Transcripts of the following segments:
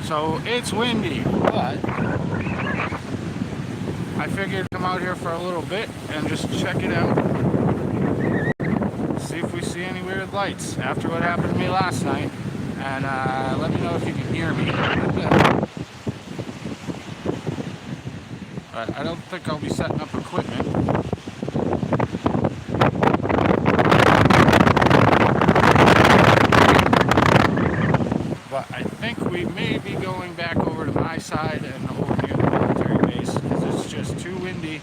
So it's windy, but I figured come out here for a little bit and just check it out. See if we see any weird lights after what happened to me last night. And let me know if you can hear me. But I don't think I'll be setting up equipment. But I think we may be going back over to my side and over near the military base because it's just too windy.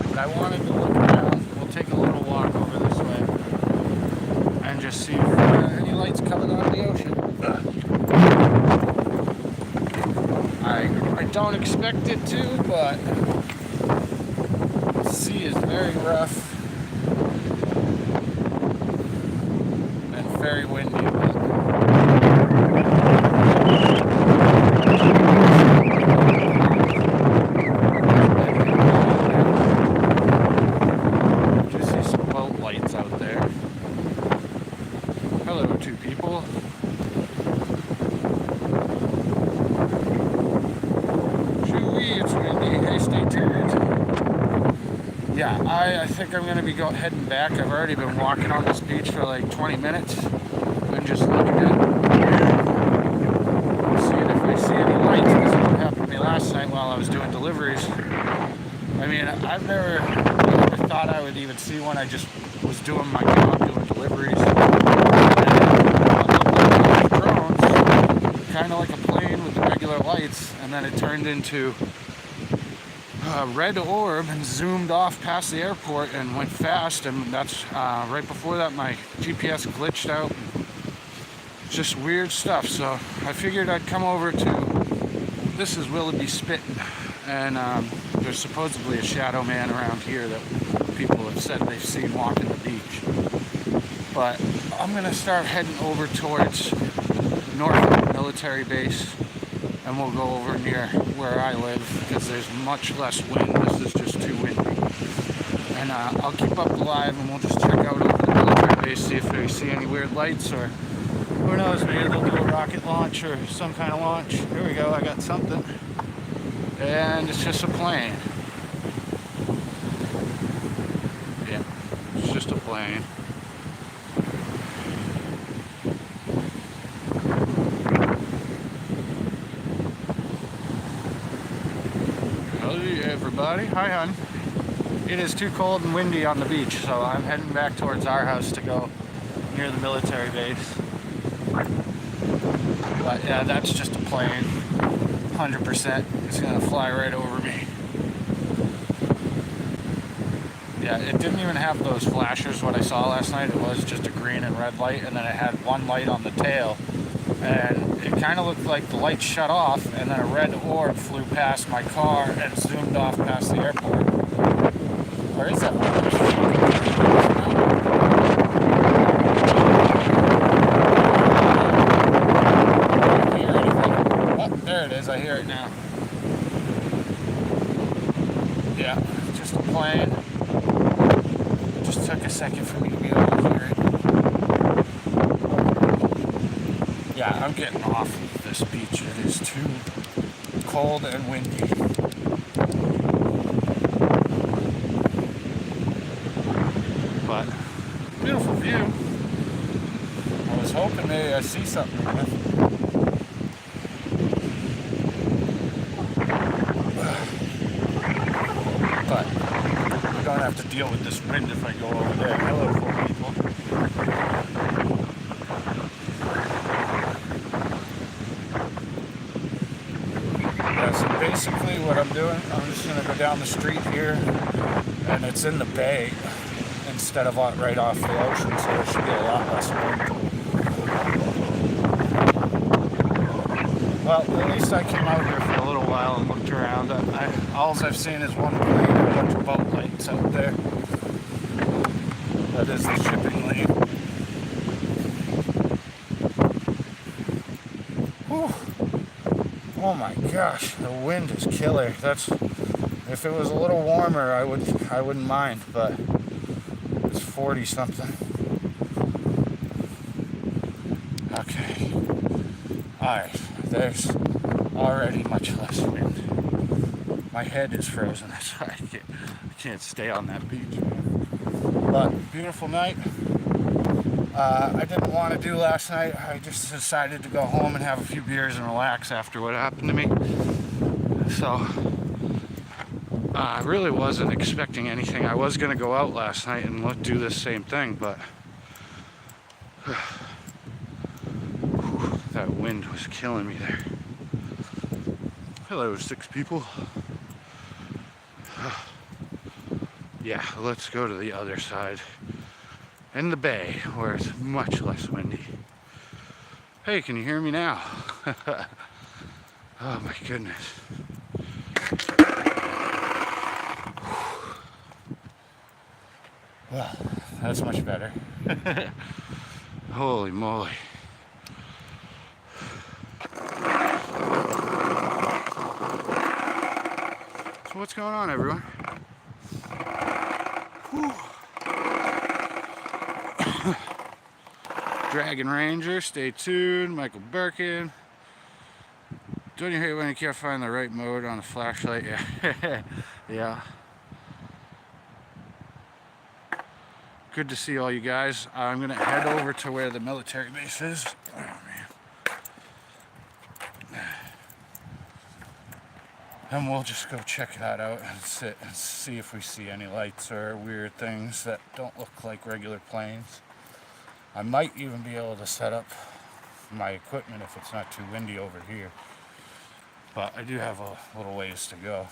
But I wanted to look around. We'll take a little walk over this way and just see if any lights coming out of the ocean. I don't expect it to, but the sea is very rough and very windy. Just see some boat lights out there. Hello, two people. It's windy. Hey, stay tuned. Yeah, I think I'm going to be heading back. I've already been walking on this beach for like 20 minutes and just looking at seeing if I see any lights. This is what happened to me last night while I was doing deliveries. I mean, I've never thought I would even see one. I just was doing my job, doing deliveries. And drones, kind of like a plane with the regular lights, and then it turned into a red orb and zoomed off past the airport and went fast, and that's right before that my GPS glitched out. Just weird stuff. So I figured I'd come over to, this is Willoughby Spitting, and there's supposedly a shadow man around here that people have said they've seen walking the beach. But I'm going to start heading over towards Norfolk military base, and we'll go over near where I live because there's much less wind. This is just too windy. And I'll keep up the live, and we'll just check out over the military base, see if we see any weird lights, or who knows, maybe they'll do a rocket launch or some kind of launch. Here we go, I got something. And it's just a plane. Yeah, it's just a plane. Everybody, hi hon. It is too cold and windy on the beach, so I'm heading back towards our house to go near the military base. But yeah, that's just a plane, 100%. It's gonna fly right over me. Yeah, it didn't even have those flashers. What I saw last night, it was just a green and red light, and then it had one light on the tail, and it kind of looked like the light shut off, and then a red orb flew past my car and zoomed off past the airport. Where is that one? I hear anything. Oh, there it is. I hear it now. Yeah, just a plane. It just took a second for me to be able to hear it. Yeah, I'm getting off of this beach. It is too cold and windy. But beautiful view. I was hoping maybe I'd see something. But we don't have to deal with this wind if I go over there. Hello, people. So basically what I'm doing, I'm just going to go down the street here, and it's in the bay instead of right off the ocean, so there should be a lot less wind. Well, at least I came out here for a little while and looked around. All I've seen is one plane and a bunch of boat lights out there. That is the shipping lane. Whew. Oh my gosh, the wind is killer. If it was a little warmer, I wouldn't mind, but it's 40 something. Okay. Alright, there's already much less wind. My head is frozen, that's why I can't stay on that beach. But beautiful night. I didn't want to do last night. I just decided to go home and have a few beers and relax after what happened to me. So I really wasn't expecting anything. I was going to go out last night and do this same thing, but that wind was killing me there. Hello, 6 people. Yeah, let's go to the other side in the bay where it's much less windy. Hey, can you hear me now? Oh my goodness. Well, that's much better. Holy moly. So what's going on, everyone? Whew. Dragon Ranger, stay tuned. Michael Birkin. Don't you hate when you can't find the right mode on a flashlight? Yeah. Yeah. Good to see all you guys. I'm gonna head over to where the military base is. Oh man. And we'll just go check that out and sit and see if we see any lights or weird things that don't look like regular planes. I might even be able to set up my equipment if it's not too windy over here. But I do have a little ways to go.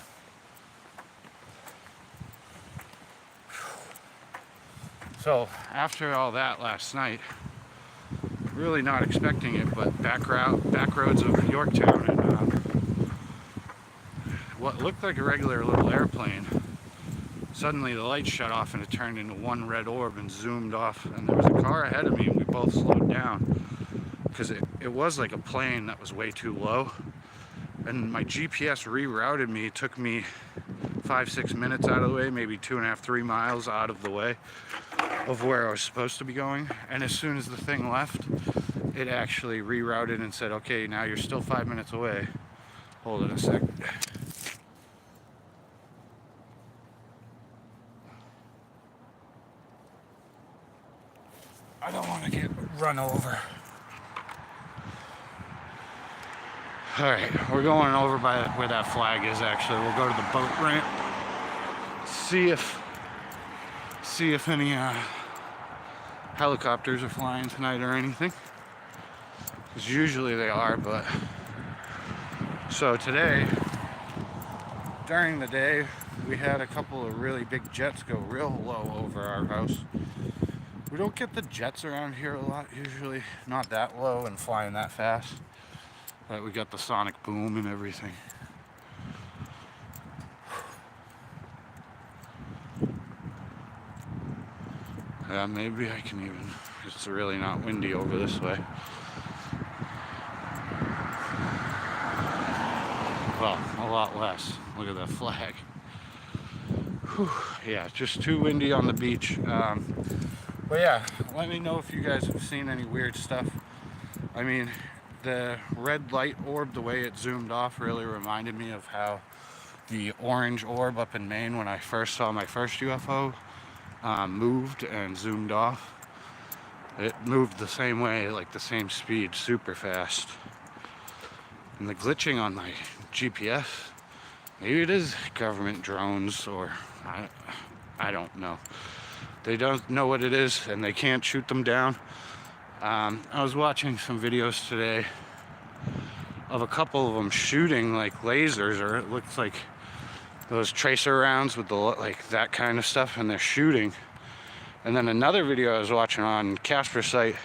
So after all that last night, really not expecting it, but back roads of Yorktown, and what looked like a regular little airplane, suddenly the lights shut off and it turned into one red orb and zoomed off, and there was a car ahead of me and we both slowed down because it was like a plane that was way too low, and my GPS rerouted me. It took me 5-6 minutes out of the way, maybe 2.5-3 miles out of the way of where I was supposed to be going, and as soon as the thing left, it actually rerouted and said, okay, now you're still 5 minutes away. Hold it a sec. I don't want to get run over. Alright, we're going over by where that flag is actually. We'll go to the boat ramp, see if any helicopters are flying tonight or anything. Because usually they are, but... So today, during the day, we had a couple of really big jets go real low over our house. We don't get the jets around here a lot, usually not that low and flying that fast. But we got the sonic boom and everything. Yeah, maybe I can even, it's really not windy over this way. Well, a lot less. Look at that flag. Whew. Yeah, just too windy on the beach. But yeah, let me know if you guys have seen any weird stuff. I mean, the red light orb, the way it zoomed off, really reminded me of how the orange orb up in Maine, when I first saw my first UFO, moved and zoomed off. It moved the same way, like the same speed, super fast. And the glitching on my GPS, maybe it is government drones, or I don't know. They don't know what it is and they can't shoot them down. I was watching some videos today of a couple of them shooting like lasers, or it looks like those tracer rounds with the like that kind of stuff, and they're shooting. And then another video I was watching on Casper's site,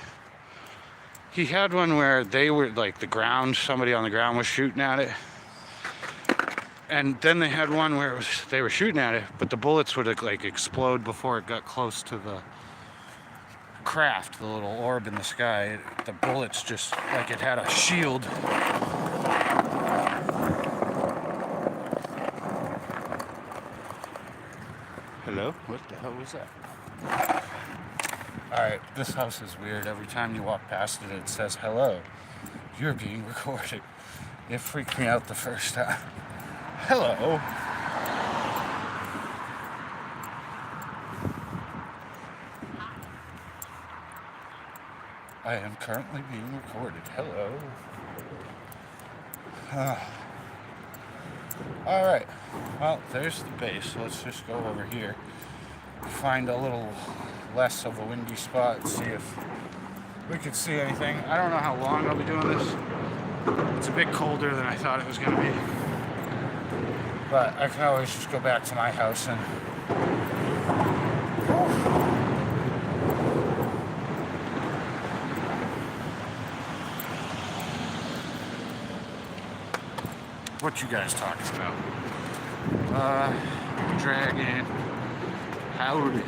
he had one where they were like the ground, somebody on the ground was shooting at it. And then they had one where they were shooting at it, but the bullets would like explode before it got close to the craft, the little orb in the sky. The bullets just like it had a shield. Hello? What the hell was that? Alright, this house is weird. Every time you walk past it, it says hello. You're being recorded. It freaked me out the first time. Hello. I am currently being recorded. Hello. Alright. Well, there's the base. Let's just go over here. Find a little less of a windy spot. See if we could see anything. I don't know how long I'll be doing this. It's a bit colder than I thought it was going to be. But I can always just go back to my house and... What you guys talking about? Dragon. Howdy.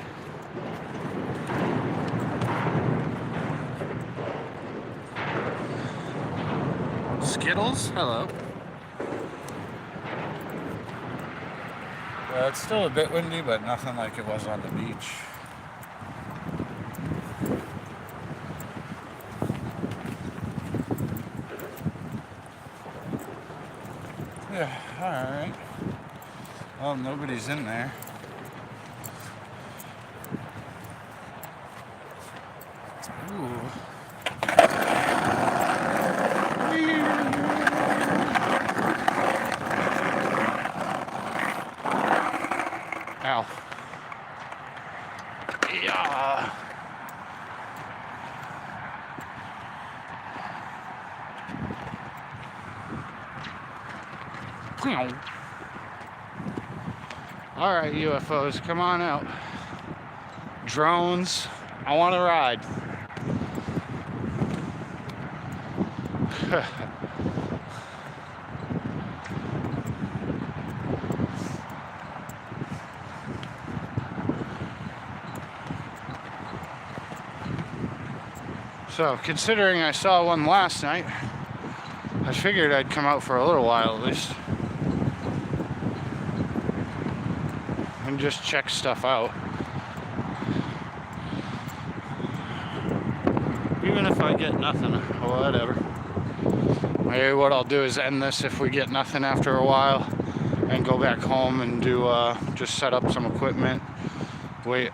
Skittles? Hello. It's still a bit windy, but nothing like it was on the beach. Yeah, alright. Well, nobody's in there. Ooh. Ow. Yeah. Alright, UFOs, come on out. Drones, I want to ride. So, considering I saw one last night, I figured I'd come out for a little while at least. And just check stuff out. Even if I get nothing, or whatever. Maybe what I'll do is end this if we get nothing after a while and go back home and do just set up some equipment. Wait,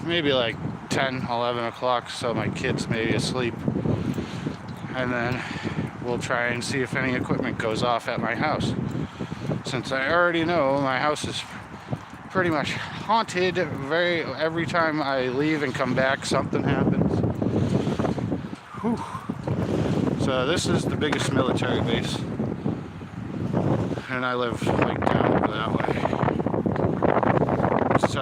maybe like 10, 11 o'clock, so my kids may be asleep. And then we'll try and see if any equipment goes off at my house. Since I already know my house is pretty much haunted. Every time I leave and come back, something happens. Whew. So this is the biggest military base, and I live like down over that way. So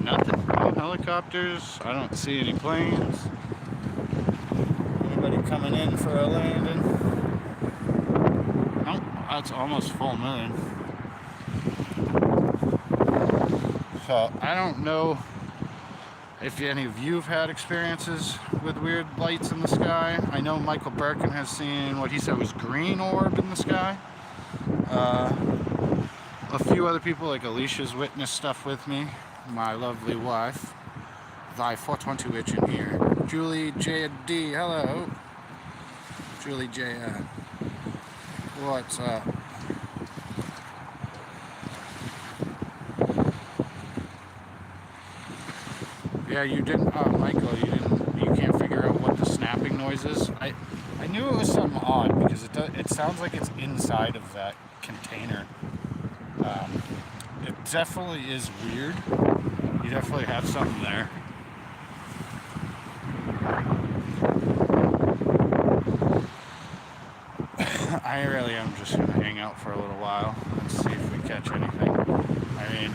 nothing. No helicopters. I don't see any planes. Anybody coming in for a landing? Nope. That's almost full moon. So I don't know if any of you have had experiences with weird lights in the sky. I know Michael Birkin has seen what he said was green orb in the sky. A few other people, like Alicia's witnessed stuff with me. My lovely wife. Thy 412 itch in here. Julie J.D. Hello. Julie J. What's up? Yeah, you didn't, Michael, you can't figure out what the snapping noise is. I knew it was something odd because it sounds like it's inside of that container. It definitely is weird. You definitely have something there. I really am just going to hang out for a little while and see if we catch anything. I mean,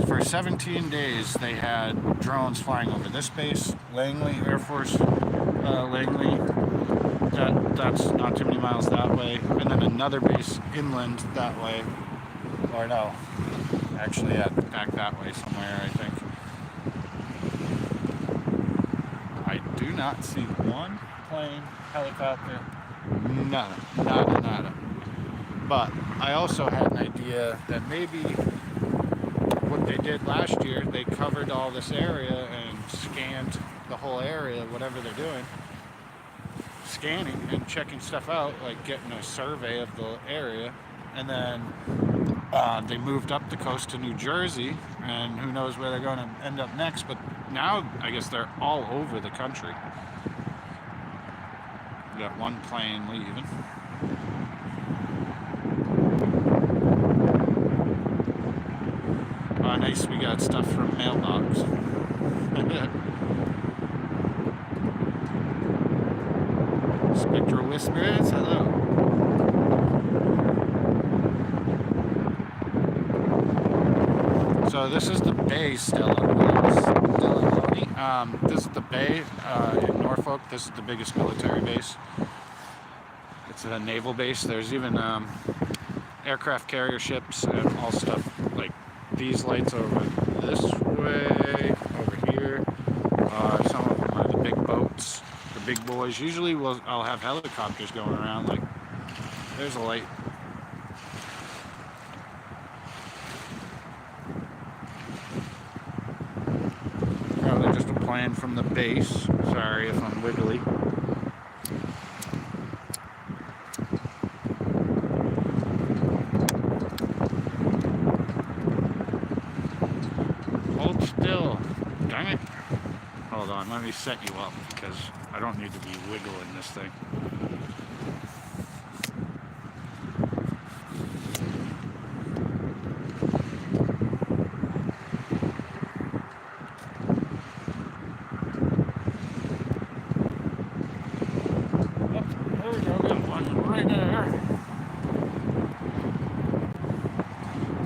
for 17 days they had drones flying over this base, Langley Air Force, Langley, that's not too many miles that way, and then another base inland that way, or no, actually back that way somewhere, I think. I do not see one plane, helicopter, nada. But I also had an idea that maybe what they did last year, they covered all this area and scanned the whole area, whatever they're doing. scanning and checking stuff out, like getting a survey of the area, and then they moved up the coast to New Jersey, and who knows where they're going to end up next. But now I guess they're all over the country. We got one plane leaving. Oh, nice, we got stuff from mailbox. Spectral Whispers, hello. So this is the bay, Stella. This is the bay in Norfolk. This is the biggest military base. It's a naval base. There's even aircraft carrier ships and all stuff like these lights over this way, over here. Some of them are the big boats, the big boys. Usually I'll have helicopters going around. Like, there's a light. Probably just a plane from the base. Sorry if I'm wiggly. Hold still. Dang it. Hold on, let me set you up because I don't need to be wiggling this thing.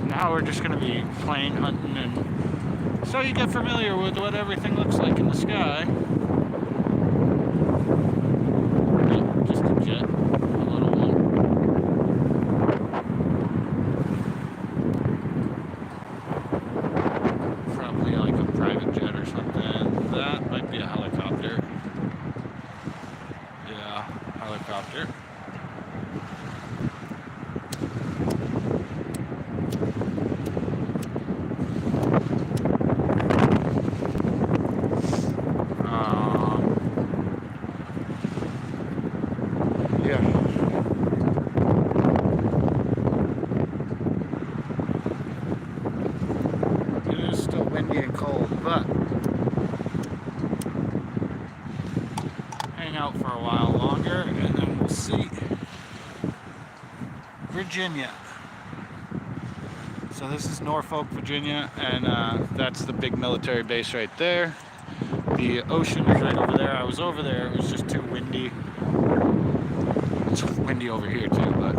Now we're just going to be plane hunting, and so you get familiar with what everything looks like in the sky. Yep, just a jet, a little one. Probably like a private jet or something. That might be a helicopter. Yeah, helicopter. And cold, but hang out for a while longer and then we'll see. Virginia. So this is Norfolk, Virginia, and that's the big military base right there. The ocean is right over there. I was over there, it was just too windy. It's windy over here too, but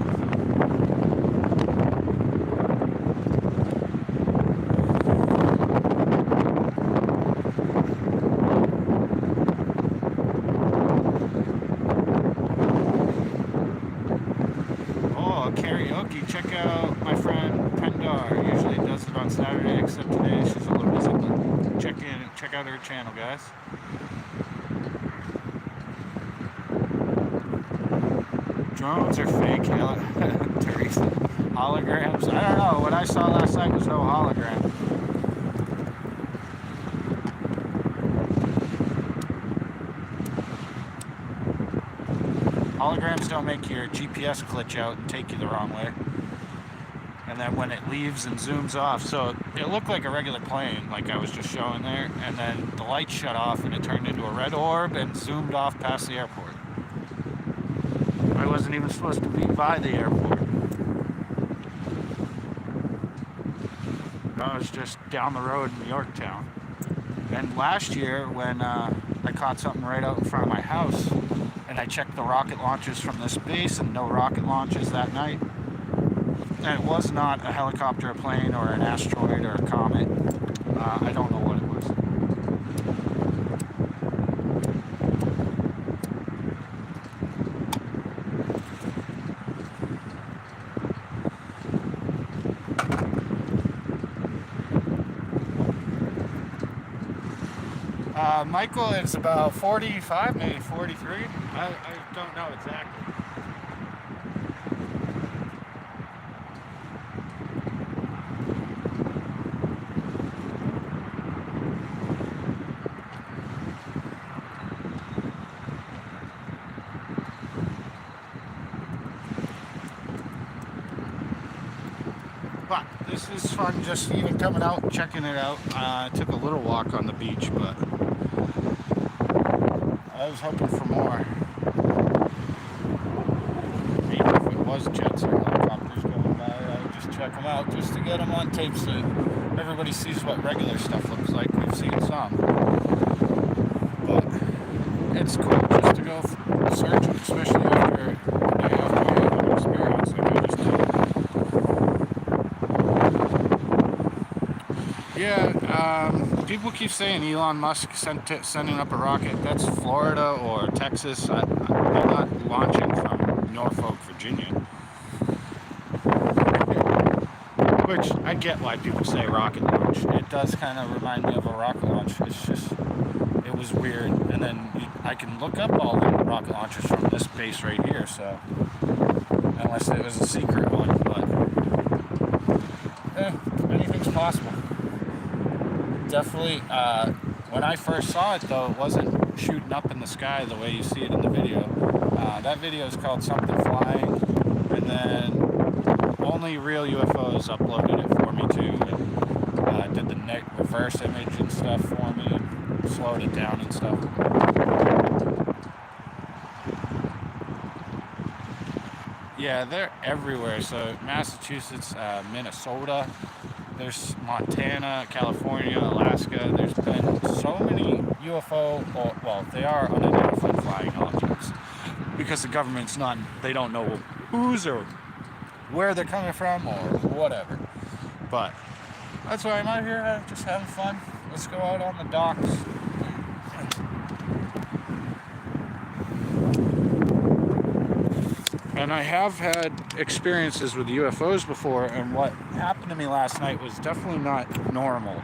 karaoke. Check out my friend Pendar. Usually does it on Saturday, except today she's a little busy. But check out her channel, guys. Drones are fake, Teresa. Holograms. I don't know. What I saw last night was no hologram. Holograms don't make your GPS glitch out and take you the wrong way. And then when it leaves and zooms off, so it looked like a regular plane, like I was just showing there, and then the light shut off and it turned into a red orb and zoomed off past the airport. I wasn't even supposed to be by the airport. I was just down the road in Yorktown. And last year when I caught something right out in front of my house, and I checked the rocket launches from this base, and no rocket launches that night. And it was not a helicopter, a plane, or an asteroid, or a comet. I don't know what it was. Michael, it's about 45, maybe 43. I don't know exactly. But this is fun, just even coming out, checking it out. I took a little walk on the beach, but I was hoping for more. Maybe if it was jets or helicopters going by, I would just check them out just to get them on tape so everybody sees what regular stuff looks like. We've seen some. But it's cool just to go searching, especially after a day after an experience like I just did. Yeah, people keep saying Elon Musk sending up a rocket. That's Florida or Texas. They're not launching from Norfolk, Virginia. Which, I get why people say rocket launch. It does kind of remind me of a rocket launch. It's just, it was weird. And then I can look up all the rocket launchers from this base right here, so. Unless it was a secret one, but. Anything's possible. Definitely, when I first saw it though, it wasn't shooting up in the sky the way you see it in the video. That video is called Something Flying, and then only Real UFOs uploaded it for me too, and did the reverse image and stuff for me, and slowed it down and stuff. Yeah, they're everywhere. So Massachusetts, Minnesota, there's Montana, California, Alaska. There's been so many UFO, well, they are unidentified flying objects because the government's not, they don't know whose or where they're coming from or whatever. But that's why I'm out here just having fun. Let's go out on the docks. And I have had experiences with UFOs before, and what happened to me last night was definitely not normal.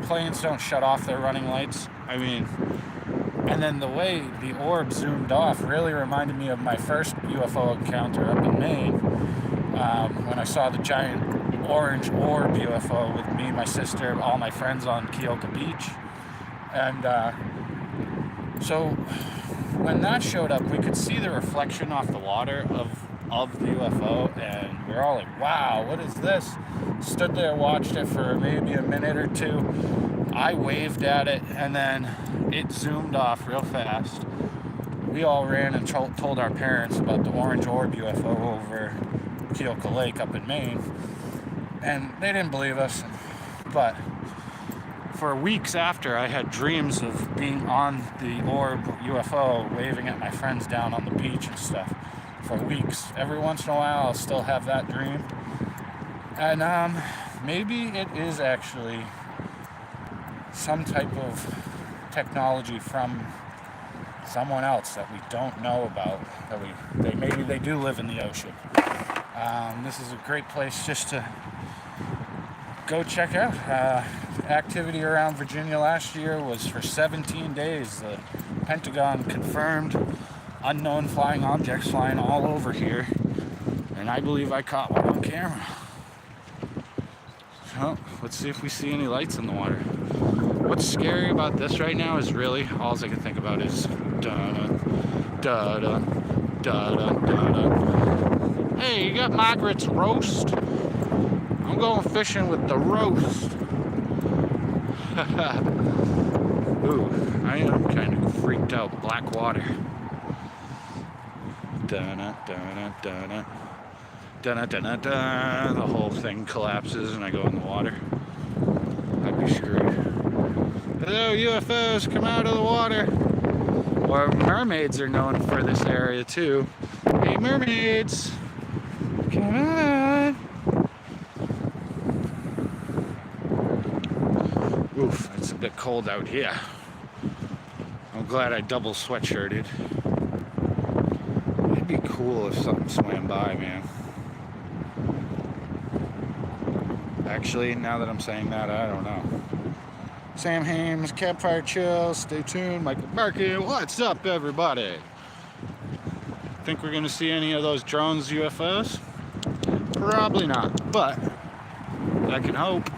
Planes don't shut off their running lights. I mean, and then the way the orb zoomed off really reminded me of my first UFO encounter up in Maine, when I saw the giant orange orb UFO with me, my sister, all my friends on Keokuk Beach. And so when that showed up, we could see the reflection off the water of the UFO, and we're all like, wow, what is this? Stood there, watched it for maybe a minute or two. I waved at it, and then it zoomed off real fast. We all ran and told our parents about the orange orb UFO over Keokuk Lake up in Maine, and they didn't believe us. But for weeks after, I had dreams of being on the orb UFO, waving at my friends down on the beach and stuff for weeks. Every once in a while, I'll still have that dream. And maybe it is actually some type of technology from someone else that we don't know about. That maybe they do live in the ocean. This is a great place just to go check out. Activity around Virginia last year was for 17 days. The Pentagon confirmed unknown flying objects flying all over here, and I believe I caught one on camera. So let's see if we see any lights in the water. What's scary about this right now is really all I can think about is Hey, you got Margaret's roast? I'm going fishing with the roast. Ooh, I am kind of freaked out. Black water. The whole thing collapses and I go in the water. I'd be screwed. Hello, UFOs, come out of the water. Or mermaids are known for this area too. Hey, mermaids, come on. Oof, it's a bit cold out here. I'm glad I double sweatshirted. It'd be cool if something swam by, man. Actually, now that I'm saying that, I don't know. Sam Hames, Campfire Chill, stay tuned. Michael Barkin, what's up, everybody? Think we're gonna see any of those drones, UFOs? Probably not, but I can hope.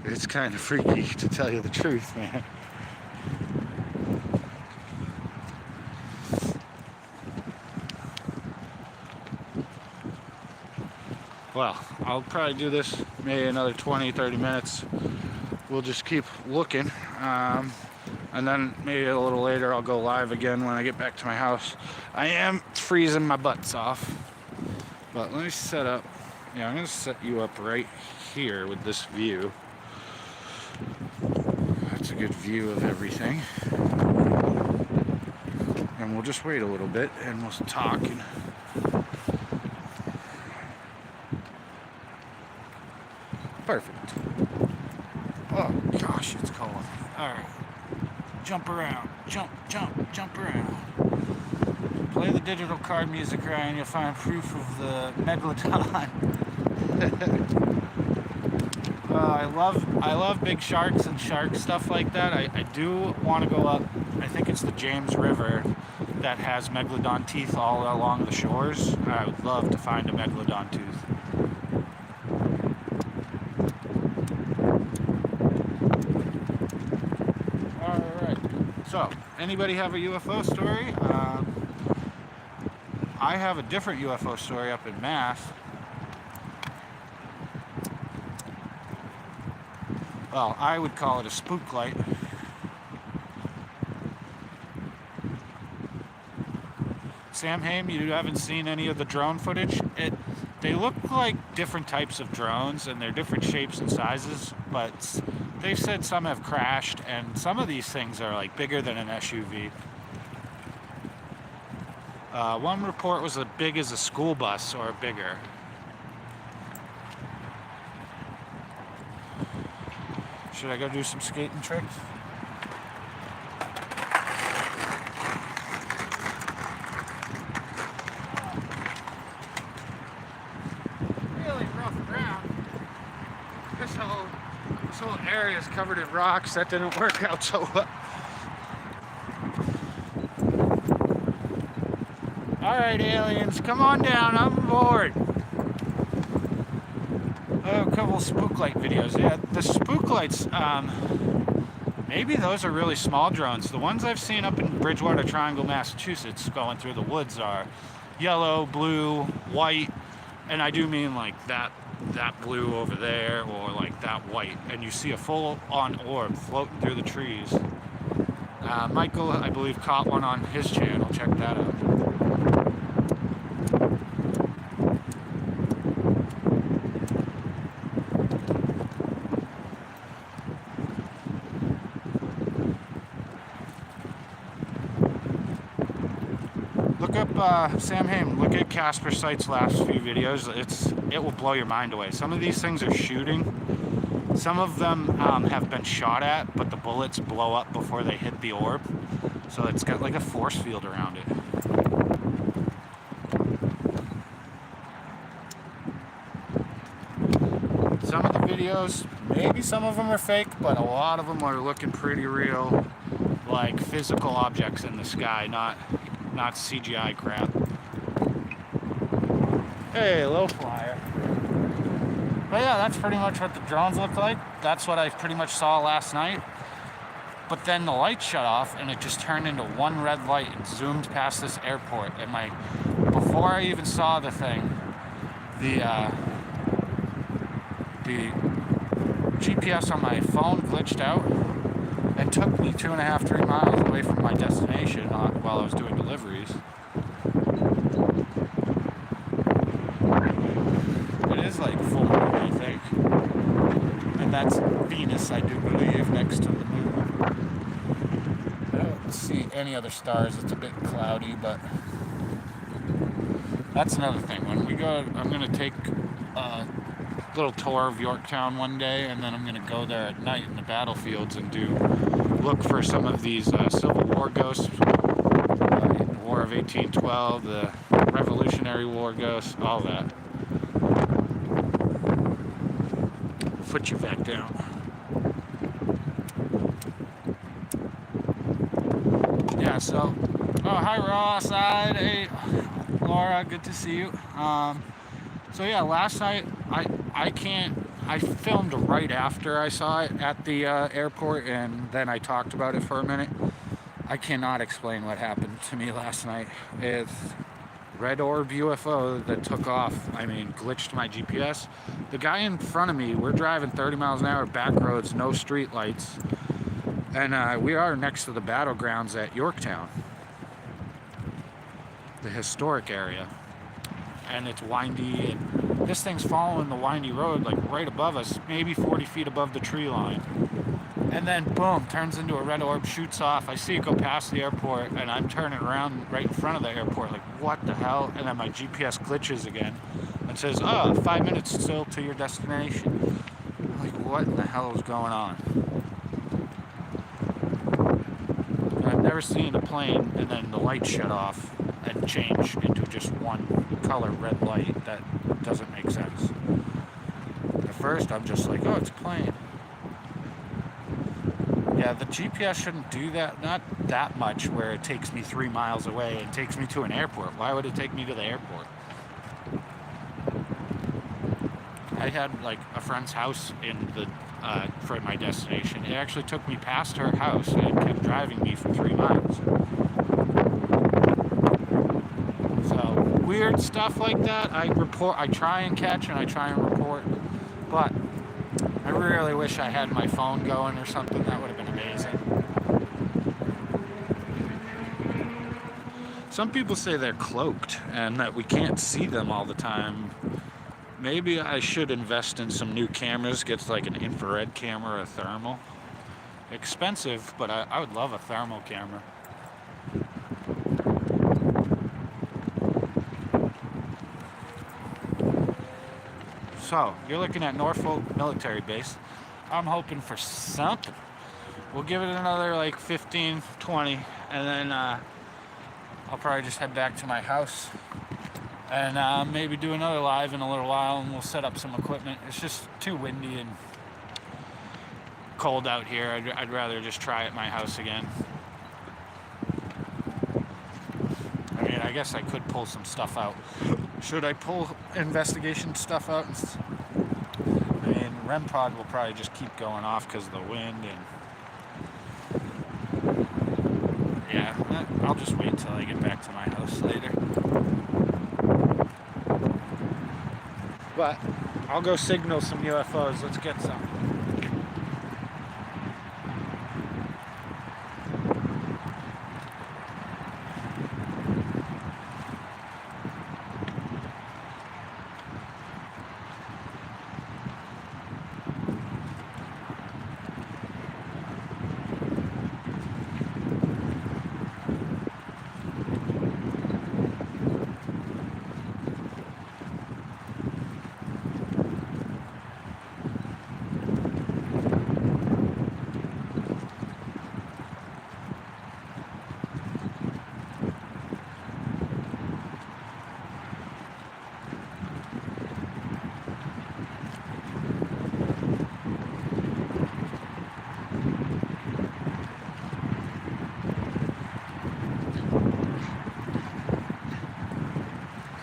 It's kind of freaky, to tell you the truth, man. well, I'll probably do this maybe another 20-30 minutes. We'll just keep looking, and then maybe a little later I'll go live again when I get back to my house. I am freezing my butts off, but let me set up. Yeah, I'm gonna set you up right here with this view. That's a good view of everything. And we'll just wait a little bit and we'll talk. Perfect. Oh gosh, it's cold. Alright. Jump around. Jump around. Play the digital card music, Ryan. You'll find proof of the megalodon. I love big sharks and shark stuff like that. I do want to go up. I think it's the James River that has megalodon teeth all along the shores. I would love to find a megalodon tooth. Alright, so anybody have a UFO story? I have a different UFO story up in Mass. Well, I would call it a spook light. Sam Haim, you haven't seen any of the drone footage? They look like different types of drones, and they're different shapes and sizes, but they've said some have crashed, and some of these things are like bigger than an SUV. One report was as big as a school bus or bigger. Should I go do some skating tricks? Really rough ground. This whole area is covered in rocks. That didn't work out so well. Alright, aliens, come on down. I'm aboard. Oh, a couple spook light videos. Yeah, the spook lights, maybe those are really small drones. The ones I've seen up in Bridgewater Triangle, Massachusetts, going through the woods are yellow, blue, white, and I do mean like that blue over there, or like that white, and you see a full-on orb floating through the trees. Michael, I believe, caught one on his channel. Check that out. Look up Sam Haim. Look at Casper Sight's last few videos. It will blow your mind away. Some of these things are shooting. Some of them have been shot at, but the bullets blow up before they hit the orb. So it's got like a force field around it. Some of the videos, maybe some of them are fake, but a lot of them are looking pretty real, like physical objects in the sky, not CGI crap. Hey, low flyer. But yeah, that's pretty much what the drones look like. That's what I pretty much saw last night. But then the light shut off and it just turned into one red light and zoomed past this airport. And before I even saw the thing, the GPS on my phone glitched out and took me 2.5, 3 miles away from my destination while I was doing deliveries. It is like full moon, I think. And that's Venus, I do believe, next to the moon. I don't see any other stars. It's a bit cloudy, but that's another thing. When we go, I'm going to take a little tour of Yorktown one day, and then I'm going to go there at night in the battlefields and look for some of these Civil War ghosts, the War of 1812, the Revolutionary War ghosts, all that. Put you back down. Yeah, so, hi Ross, hey Laura, good to see you. So yeah, last night, I filmed right after I saw it at the airport, and then I talked about it for a minute. I cannot explain what happened to me last night. red orb UFO that took off. I mean, glitched my GPS. The guy in front of me, we're driving 30 miles an hour, back roads, no street lights. And we are next to the battlegrounds at Yorktown, the historic area. And it's windy, and this thing's following the windy road, like right above us, maybe 40 feet above the tree line. And then boom, turns into a red orb, shoots off. I see it go past the airport, and I'm turning around right in front of the airport, like, what the hell? And then my GPS glitches again and says, oh, 5 minutes still to your destination. I'm like, what in the hell is going on? And I've never seen a plane and then the light shut off and change into just one color red light. That doesn't make sense. At first, I'm just like, oh, it's a plane. Yeah, the GPS shouldn't do that, not that much, where it takes me 3 miles away and takes me to an airport. Why would it take me to the airport? I had like a friend's house in the for my destination. It actually took me past her house and kept driving me for 3 miles. So weird stuff like that, I try and catch and I try and report, but I really wish I had my phone going or something. That would have been amazing. Some people say they're cloaked and that we can't see them all the time. Maybe I should invest in some new cameras, get like an infrared camera or a thermal. Expensive, but I would love a thermal camera. So, you're looking at Norfolk Military Base. I'm hoping for something. We'll give it another like 15, 20, and then I'll probably just head back to my house and maybe do another live in a little while, and we'll set up some equipment. It's just too windy and cold out here. I'd rather just try at my house again. I mean, I guess I could pull some stuff out. Should I pull investigation stuff out? I mean, REM pod will probably just keep going off because of the wind, and yeah, I'll just wait till I get back to my house later. But I'll go signal some UFOs. Let's get some.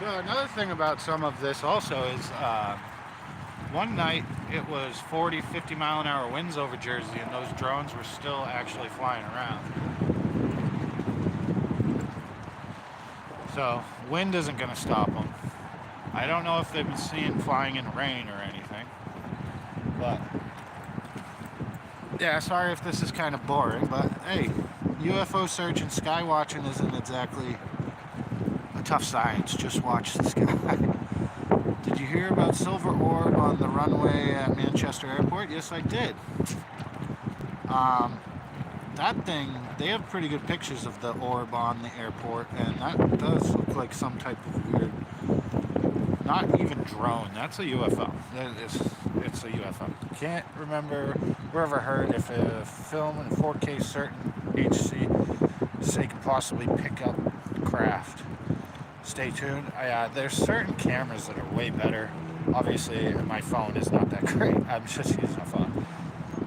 So another thing about some of this also is one night it was 40, 50 mile an hour winds over Jersey, and those drones were still actually flying around. So wind isn't going to stop them. I don't know if they've been seen flying in rain or anything, but yeah, sorry if this is kind of boring, but hey, UFO search and sky watching isn't exactly tough science. Just watch the sky. Did you hear about silver orb on the runway at Manchester Airport? Yes, I did. That thing, they have pretty good pictures of the orb on the airport, and that does look like some type of weird, not even drone, that's a UFO. It's a UFO. Can't remember where I heard if a film in 4K certain HC say can possibly pick up craft. Stay tuned. There's certain cameras that are way better. Obviously, my phone is not that great. I'm just using a phone.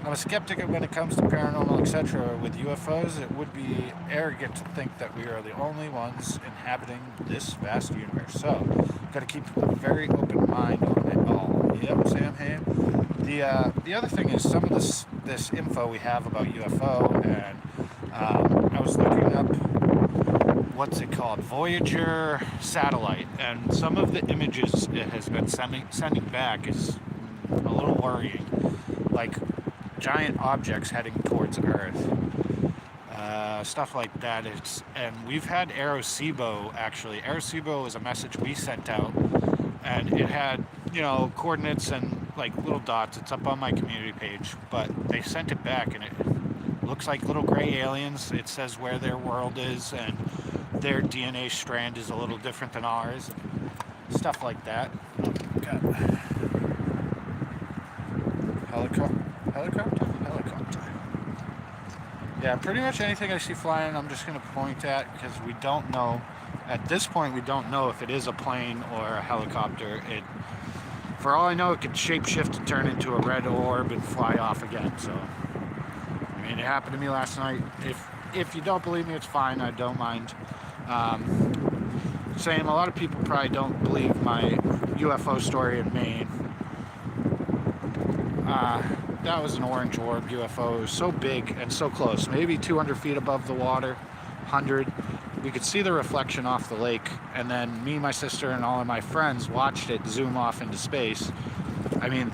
I'm a skeptic when it comes to paranormal, etc. With UFOs, it would be arrogant to think that we are the only ones inhabiting this vast universe. So, got to keep a very open mind on it all. Yep, Sam Hain. The other thing is some of this info we have about UFO, and I was looking up what's it called, Voyager satellite, and some of the images it has been sending back is a little worrying, like giant objects heading towards Earth, stuff like that. And we've had Arecibo, actually. Arecibo is a message we sent out, and it had, coordinates and like little dots. It's up on my community page, but they sent it back, and it looks like little gray aliens. It says where their world is, and their DNA strand is a little different than ours, stuff like that. Oh, God. Helicopter. Yeah, pretty much anything I see flying, I'm just going to point at, because we don't know. At this point, we don't know if it is a plane or a helicopter. For all I know, it could shapeshift and turn into a red orb and fly off again. So, I mean, it happened to me last night. If you don't believe me, it's fine. I don't mind. Same, a lot of people probably don't believe my UFO story in Maine. That was an orange orb UFO. It was so big and so close, maybe 200 feet above the water, 100. We could see the reflection off the lake, and then me, my sister, and all of my friends watched it zoom off into space. I mean,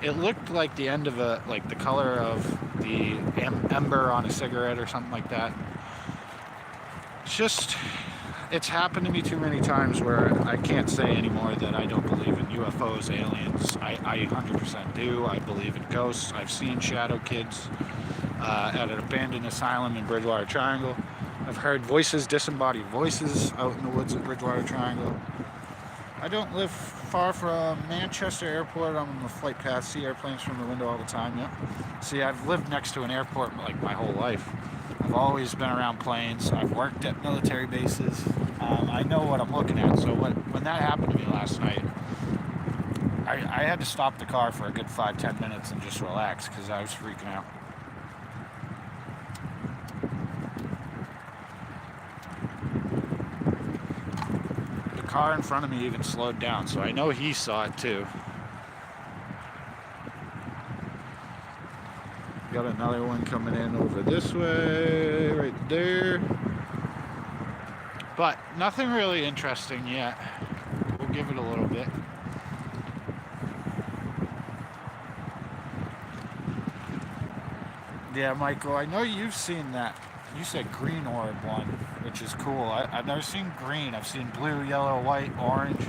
it looked like the end of like the color of the ember on a cigarette or something like that. It's happened to me too many times where I can't say anymore that I don't believe in UFOs, aliens. I 100% do. I believe in ghosts. I've seen shadow kids at an abandoned asylum in Bridgewater Triangle. I've heard voices, disembodied voices out in the woods at Bridgewater Triangle. I don't live far from Manchester Airport. I'm on the flight path, see airplanes from the window all the time. Yeah. See, I've lived next to an airport like my whole life. I've always been around planes. I've worked at military bases. I know what I'm looking at. So when that happened to me last night, I had to stop the car for a good 5-10 minutes and just relax because I was freaking out. The car in front of me even slowed down, so I know he saw it too. Got another one coming in over this way, right there. But nothing really interesting yet. We'll give it a little bit. Yeah, Michael, I know you've seen that. You said green orb one, which is cool. I've never seen green. I've seen blue, yellow, white, orange.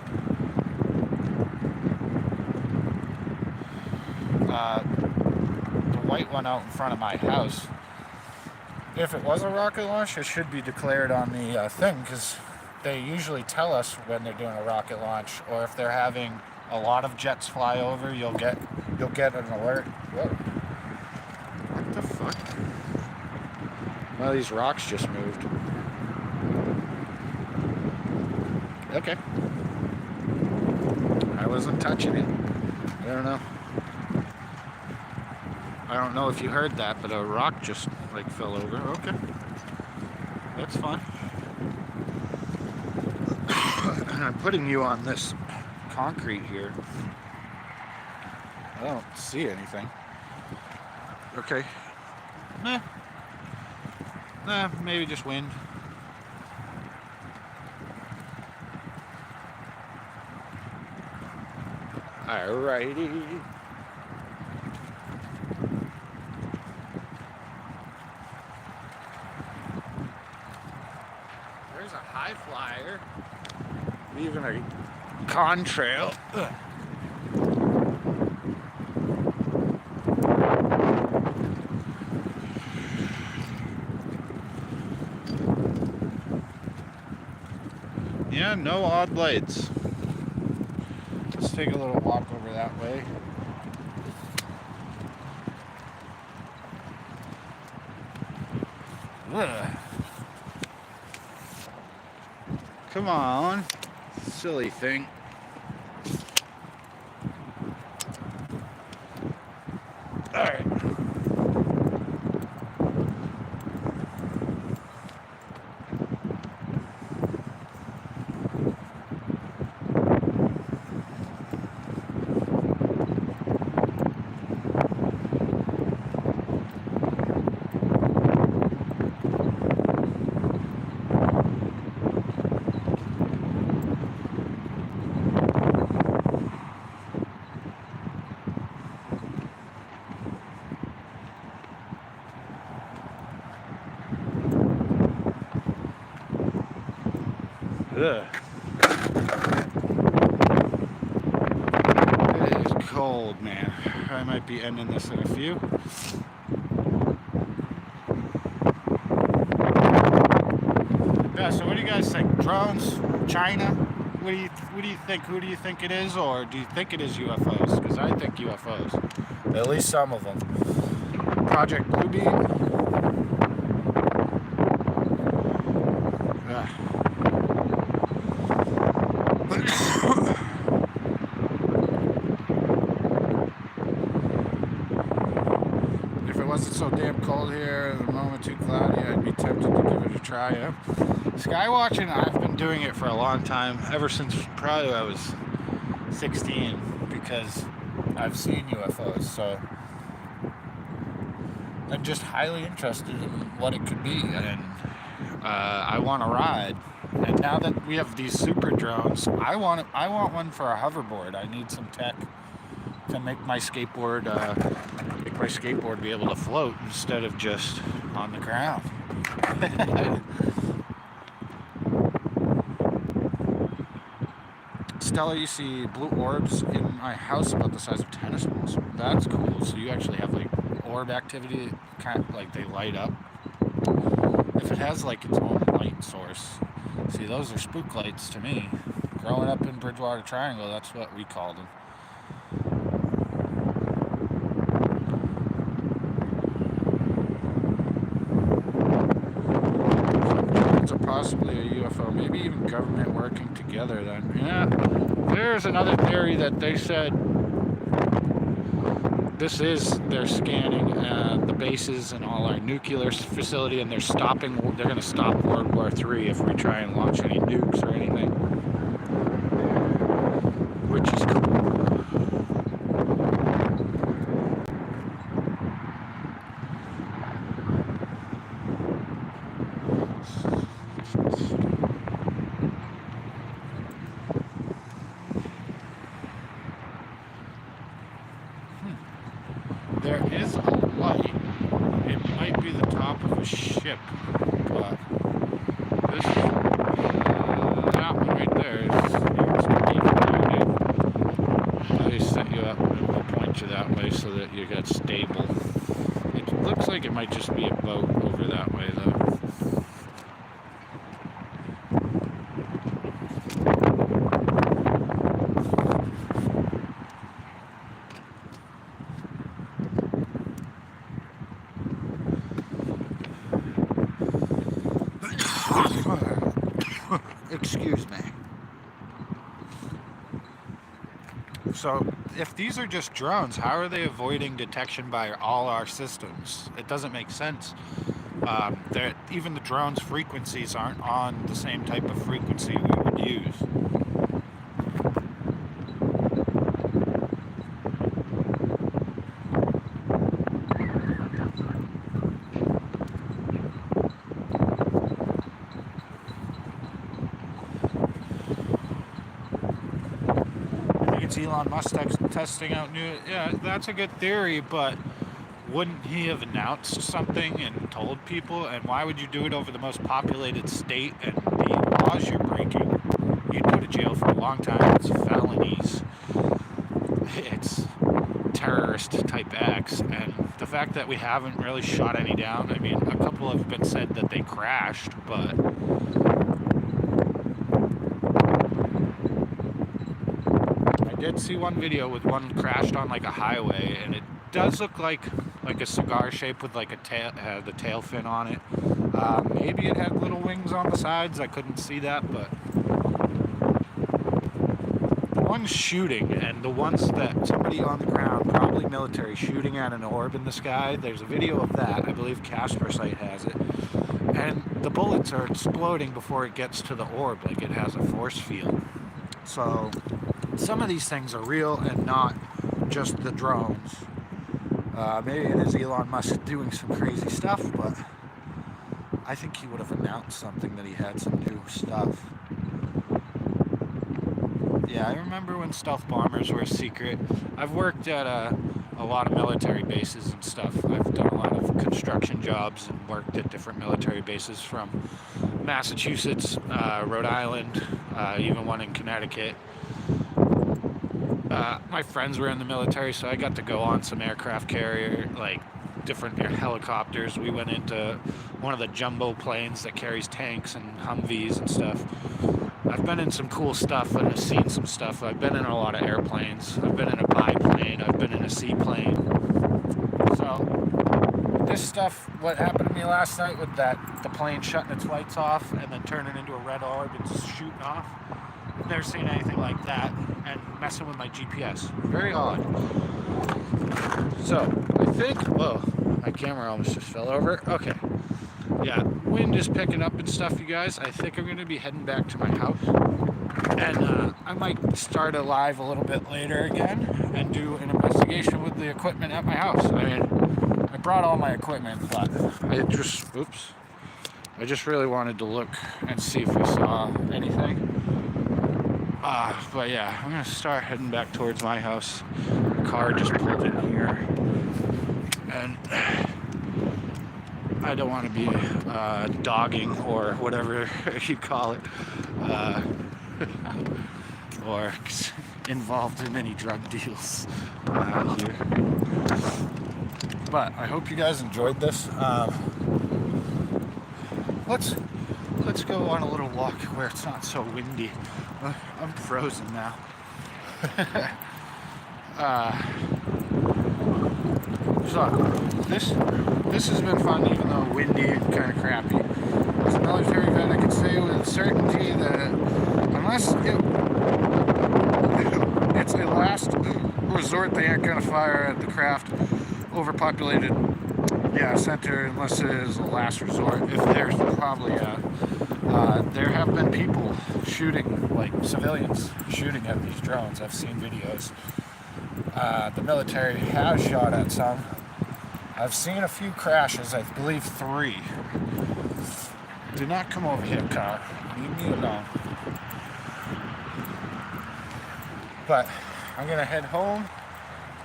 The white one out in front of my house. If it was a rocket launch, it should be declared on the thing, because they usually tell us when they're doing a rocket launch, or if they're having a lot of jets fly over, you'll get an alert. Whoa. What the fuck? Well, these rocks just moved. Okay. I wasn't touching it. I don't know. I don't know if you heard that, but a rock just like fell over. Okay. That's fine. And I'm putting you on this concrete here. I don't see anything. Okay. Nah, maybe just wind. Alrighty. There's a high flyer leaving a contrail. Ugh. Yeah, no odd lights. Let's take a little walk over that way. Ugh. Come on, silly thing. All right. Ugh. It is cold, man. I might be ending this in a few. Yeah, so what do you guys think? Drones? China? What do you think? Who do you think it is, or do you think it is UFOs? Because I think UFOs. At least some of them. Project Bluebeam. If it wasn't so damn cold here, at the moment too cloudy, I'd be tempted to give it a try. Yeah. Skywatching, I've been doing it for a long time, ever since probably I was 16, because I've seen UFOs, so I'm just highly interested in what it could be, and I want to ride. And now that we have these super drones, I want one for a hoverboard. I need some tech to make my skateboard be able to float instead of just on the ground. Stella, you see blue orbs in my house about the size of tennis balls. That's cool. So you actually have like orb activity, kind of like they light up. If it has like its own light source. See, those are spook lights to me. Growing up in Bridgewater Triangle, that's what we called them. Drones are possibly a UFO, maybe even government working together then. Yeah, there's another theory that they said this is, they're scanning the bases and all our nuclear facility, and they're going to stop World War III if we try and launch any nukes or anything, which is cool. There is a light. It might be the top of a ship, but this that one right there is they set you up and will point you that way so that you get stable. It looks like it might just be a boat over that way though. Excuse me. So, if these are just drones, how are they avoiding detection by all our systems? It doesn't make sense. Even the drone's frequencies aren't on the same type of frequency we would use. Elon Musk testing out new. Yeah, that's a good theory, but wouldn't he have announced something and told people? And why would you do it over the most populated state and the laws you're breaking? You'd go to jail for a long time. It's felonies. It's terrorist type acts. And the fact that we haven't really shot any down, I mean, a couple have been said that they crashed, but I did see one video with one crashed on like a highway, and it does look like a cigar shape with like a tail, the tail fin on it. Maybe it had little wings on the sides. I couldn't see that, but the ones shooting and the ones that somebody on the ground, probably military, shooting at an orb in the sky. There's a video of that. I believe Casper Site has it, and the bullets are exploding before it gets to the orb, like it has a force field. So some of these things are real and not just the drones. Maybe it is Elon Musk doing some crazy stuff, but I think he would have announced something that he had some new stuff. Yeah, I remember when stealth bombers were a secret. I've worked at a lot of military bases and stuff. I've done a lot of construction jobs and worked at different military bases, from Massachusetts, Rhode Island, even one in Connecticut. My friends were in the military, so I got to go on some aircraft carrier, like different helicopters. We went into one of the jumbo planes that carries tanks and Humvees and stuff. I've been in some cool stuff and I've seen some stuff. I've been in a lot of airplanes. I've been in a biplane. I've been in a seaplane. So this stuff, what happened to me last night with the plane shutting its lights off and then turning into a red orb and just shooting off. I've never seen anything like that, and messing with my GPS. Very odd. So I think, whoa, my camera almost just fell over. Okay. Yeah, wind is picking up and stuff, you guys. I think I'm going to be heading back to my house. And I might start a live a little bit later again and do an investigation with the equipment at my house. I mean, I brought all my equipment, but I just really wanted to look and see if we saw anything. But yeah, I'm going to start heading back towards my house. The car just pulled in here. And I don't want to be dogging or whatever you call it, or involved in any drug deals here. But I hope you guys enjoyed this. Let's go on a little walk where it's not so windy. I'm frozen now. So this has been fun, even though windy and kind of crappy. As a military vet, I can say with certainty that unless it's a last resort, they aren't going to fire at the craft overpopulated center unless it is a last resort. If there's probably there have been people shooting, like civilians shooting at these drones. I've seen videos. The military has shot at some. I've seen a few crashes, I believe 3. Do not come over here, car. Leave me alone. But I'm gonna head home.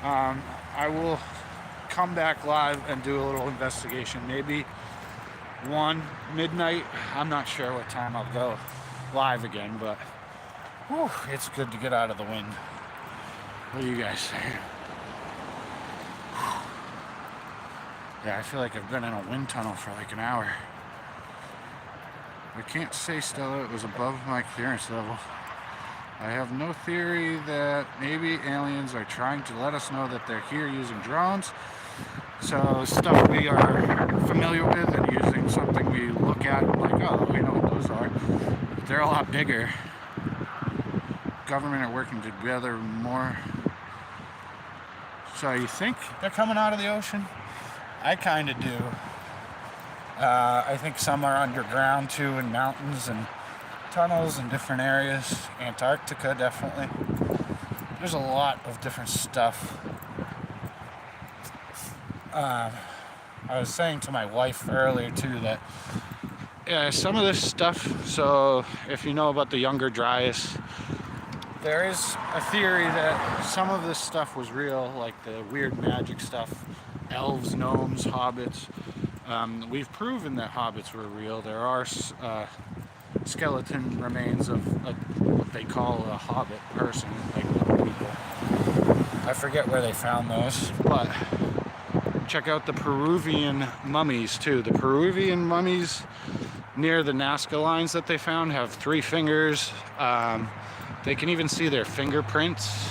I will come back live and do a little investigation. Maybe 1 midnight. I'm not sure what time I'll go live again, but whew, it's good to get out of the wind. What do you guys say? Yeah, I feel like I've been in a wind tunnel for like an hour. I can't say, Stella, it was above my clearance level. I have no theory that maybe aliens are trying to let us know that they're here using drones. So stuff we are familiar with and using something we look at like, oh, we know what those are. They're a lot bigger. Government are working together more. So you think they're coming out of the ocean? I kind of do. I think some are underground too, in mountains and tunnels in different areas. Antarctica, definitely. There's a lot of different stuff. I was saying to my wife earlier too that some of this stuff, so if you know about the Younger Dryas, there is a theory that some of this stuff was real, like the weird magic stuff, elves, gnomes, hobbits. We've proven that hobbits were real. There are skeleton remains of what they call a hobbit person, like people. I forget where they found those, but check out the Peruvian mummies too. The Peruvian mummies near the Nazca lines that they found have 3 fingers. They can even see their fingerprints,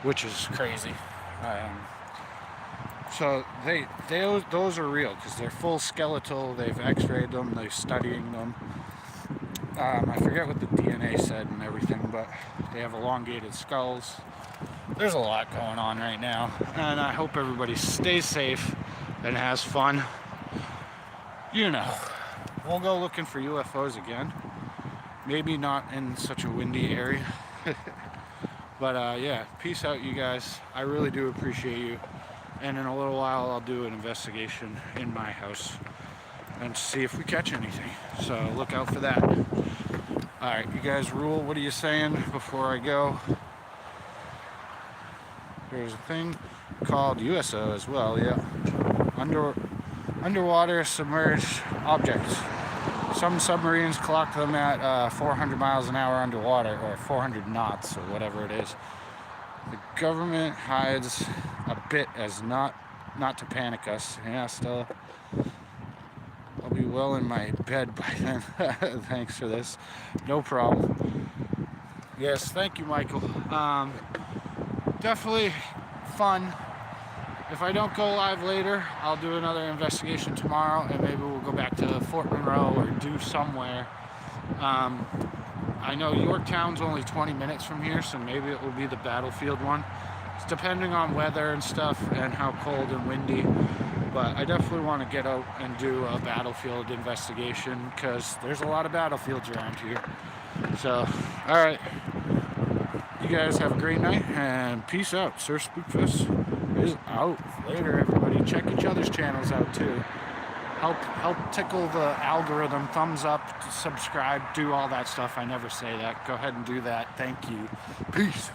which is crazy. So those are real because they're full skeletal. They've x-rayed them, they're studying them. I forget what the DNA said and everything, but they have elongated skulls. There's a lot going on right now, and I hope everybody stays safe and has fun. You know, we'll go looking for UFOs again. Maybe not in such a windy area. But yeah, peace out, you guys. I really do appreciate you. And in a little while, I'll do an investigation in my house and see if we catch anything. So look out for that. All right, you guys rule. What are you saying before I go? There's a thing called USO as well, yeah. Underwater submerged objects. Some submarines clock them at 400 miles an hour underwater, or 400 knots, or whatever it is. The government hides a bit as not to panic us. Yeah, still, I'll be well in my bed by then. Thanks for this. No problem. Yes, thank you, Michael. Definitely fun. If I don't go live later, I'll do another investigation tomorrow, and maybe we'll go back to Fort Monroe or do somewhere. I know Yorktown's only 20 minutes from here, so maybe it will be the battlefield one. It's depending on weather and stuff and how cold and windy. But I definitely want to get out and do a battlefield investigation because there's a lot of battlefields around here. So, alright. You guys have a great night and peace out. SrSpookfest is out. Later, everybody. Check each other's channels out too. Help tickle the algorithm. Thumbs up, subscribe, do all that stuff. I never say that. Go ahead and do that. Thank you. Peace.